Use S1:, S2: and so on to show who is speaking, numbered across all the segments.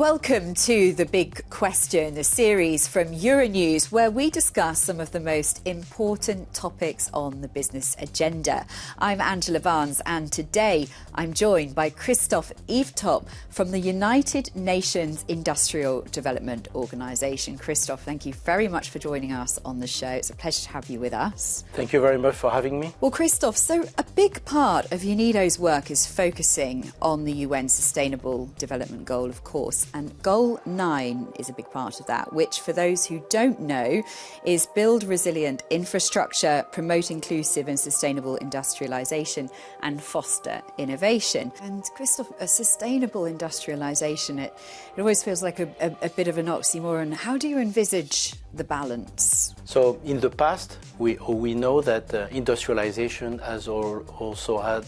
S1: Welcome to The Big Question, a series from Euronews where we discuss some of the most important topics on the business agenda. I'm Angela Barnes and today I'm joined by Kристоф Ивето from the United Nations Industrial Development Organization. Kристоф, thank you very much for joining us on the show. It's a pleasure to have you with us.
S2: Thank you very much for having me.
S1: Well, Kристоф, so a big part of UNIDO's work is focusing on the UN Sustainable Development Goal, of course. And Goal 9 is a big part of that, which, for those who don't know, is build resilient infrastructure, promote inclusive and sustainable industrialization, and foster innovation. And Kристоф, a sustainable industrialization, it always feels like a bit of an oxymoron. How do you envisage the balance?
S2: So in the past, we know that industrialization has also had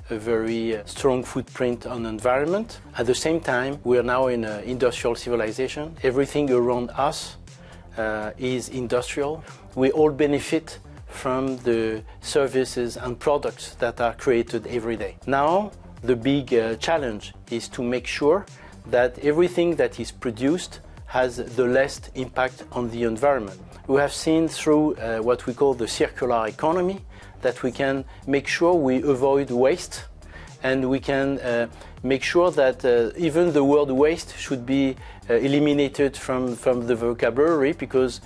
S2: a very strong footprint on the environment. At the same time, we are now in an industrial civilization. Everything around us is industrial. We all benefit from the services and products that are created every day. Now, the big challenge is to make sure that everything that is produced has the least impact on the environment. We have seen through what we call the circular economy that we can make sure we avoid waste, and we can make sure that even the word waste should be eliminated from the vocabulary, because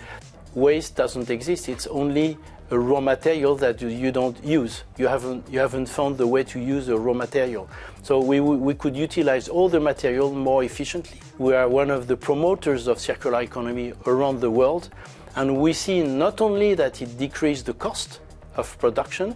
S2: waste doesn't exist. It's only a raw material that you don't use. You haven't found the way to use a raw material. So we could utilize all the material more efficiently. We are one of the promoters of circular economy around the world, and we see not only that it decreases the cost of production,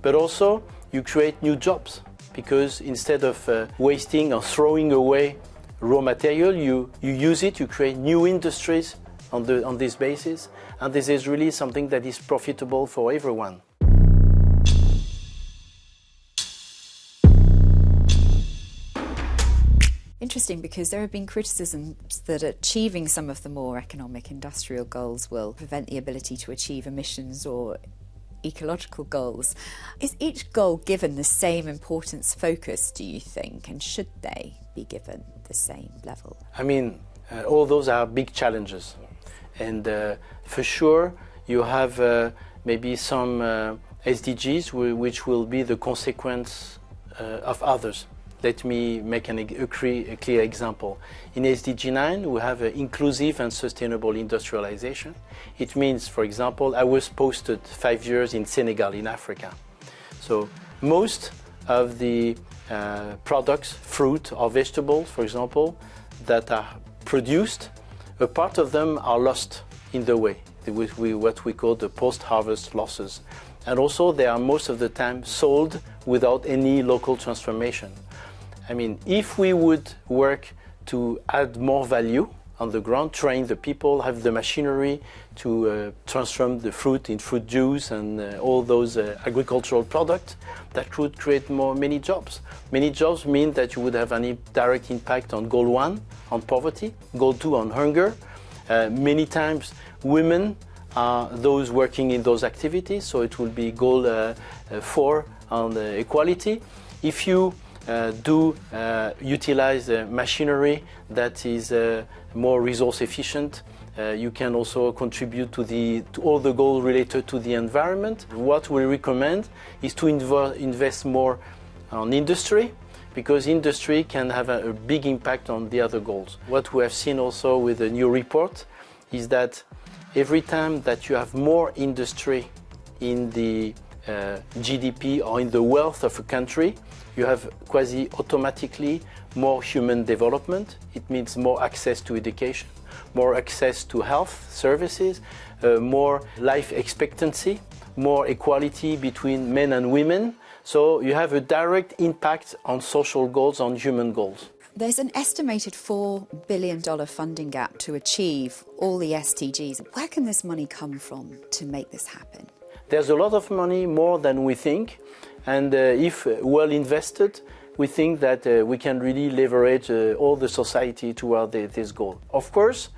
S2: but also you create new jobs, because instead of wasting or throwing away raw material, you use it, you create new industries on this basis, and this is really something that is profitable for everyone.
S1: Interesting, because there have been criticisms that achieving some of the more economic industrial goals will prevent the ability to achieve emissions or ecological goals. Is each goal given the same importance focus, do you think, and should they be given the same level?
S2: I mean, all those are big challenges. And for sure, you have maybe some SDGs which will be the consequence of others. Let me make a clear example. In SDG 9, we have inclusive and sustainable industrialization. It means, for example, I was posted 5 years in Senegal, in Africa. So most of the products, fruit or vegetables, for example, that are produced, a part of them are lost in the way, what we call the post-harvest losses. And also they are most of the time sold without any local transformation. I mean, if we would work to add more value on the ground, train the people, have the machinery to transform the fruit in fruit juice and all those agricultural products, that could create many jobs. Many jobs mean that you would have a direct impact on Goal 1, on poverty, Goal 2, on hunger. Many times women are those working in those activities, so it will be Goal 4 on equality. If you utilize machinery that is more resource efficient, you can also contribute to all the goals related to the environment. What we recommend is to invest more on industry, because industry can have a big impact on the other goals. What we have seen also with the new report is that every time that you have more industry in the GDP or in the wealth of a country, you have quasi automatically more human development. It means more access to education, more access to health services, more life expectancy, more equality between men and women. So you have a direct impact on social goals, on human goals.
S1: There's an estimated $4 billion funding gap to achieve all the SDGs. Where can this money come from to make this happen?
S2: There's a lot of money, more than we think, and if well invested, we think that we can really leverage all the society toward this goal. Of course,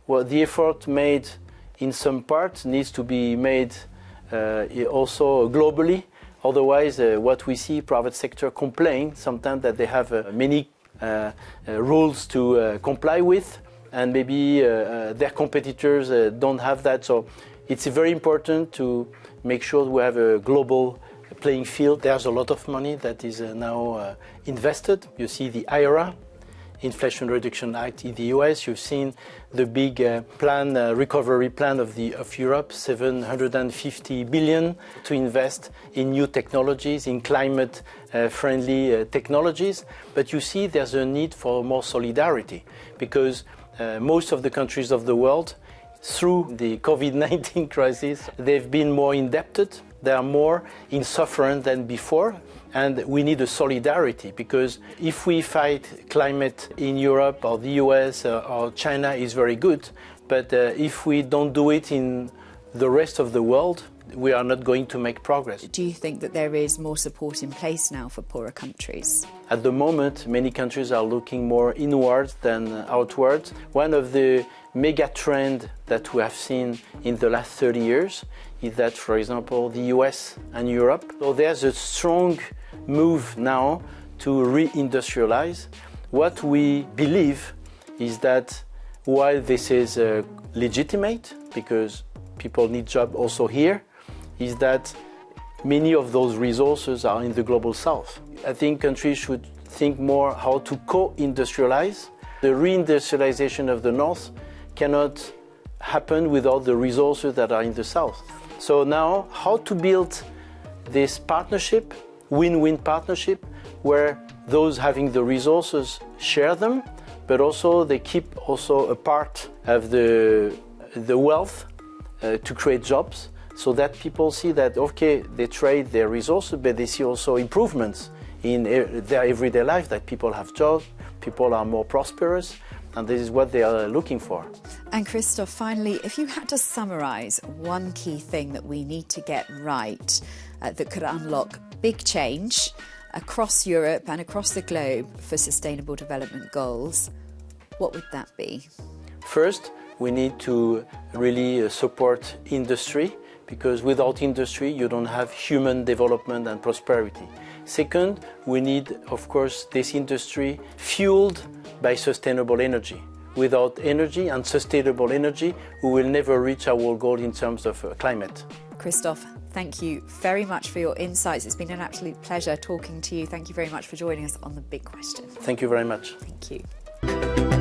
S2: the effort made in some parts needs to be made also globally. Otherwise, what we see, private sector complain sometimes that they have many rules to comply with, and maybe their competitors don't have that. So it's very important to make sure we have a global playing field. There's a lot of money that is now invested. You see the IRA, Inflation Reduction Act in the US. You've seen the big recovery plan of Europe, 750 billion to invest in new technologies, in climate-friendly technologies. But you see there's a need for more solidarity, because most of the countries of the world, through the COVID-19 crisis, they've been more indebted. They are more in suffering than before. And we need a solidarity, because if we fight climate in Europe or the US or China is very good, but if we don't do it in the rest of the world, we are not going to make progress.
S1: Do you think that there is more support in place now for poorer countries?
S2: At the moment, many countries are looking more inwards than outwards. One of the mega trends that we have seen in the last 30 years is that, for example, the US and Europe, so there's a strong move now to reindustrialize. What we believe is that while this is legitimate, because people need jobs also here, is that many of those resources are in the global south. I think countries should think more how to co-industrialize. The reindustrialization of the north cannot happen without the resources that are in the south. So now, how to build this partnership, win-win partnership, where those having the resources share them, but also they keep also a part of the wealth to create jobs, so that people see that, okay, they trade their resources, but they see also improvements in their everyday life, that people have jobs, people are more prosperous, and this is what they are looking for.
S1: And Christoph, finally, if you had to summarise one key thing that we need to get right that could unlock big change across Europe and across the globe for Sustainable Development Goals, what would that be?
S2: First, we need to really support industry, because without industry you don't have human development and prosperity. Second, we need, of course, this industry fueled by sustainable energy. Without energy and sustainable energy, we will never reach our goal in terms of climate.
S1: Christoph, thank you very much for your insights. It's been an absolute pleasure talking to you. Thank you very much for joining us on The Big Question.
S2: Thank you very much.
S1: Thank you.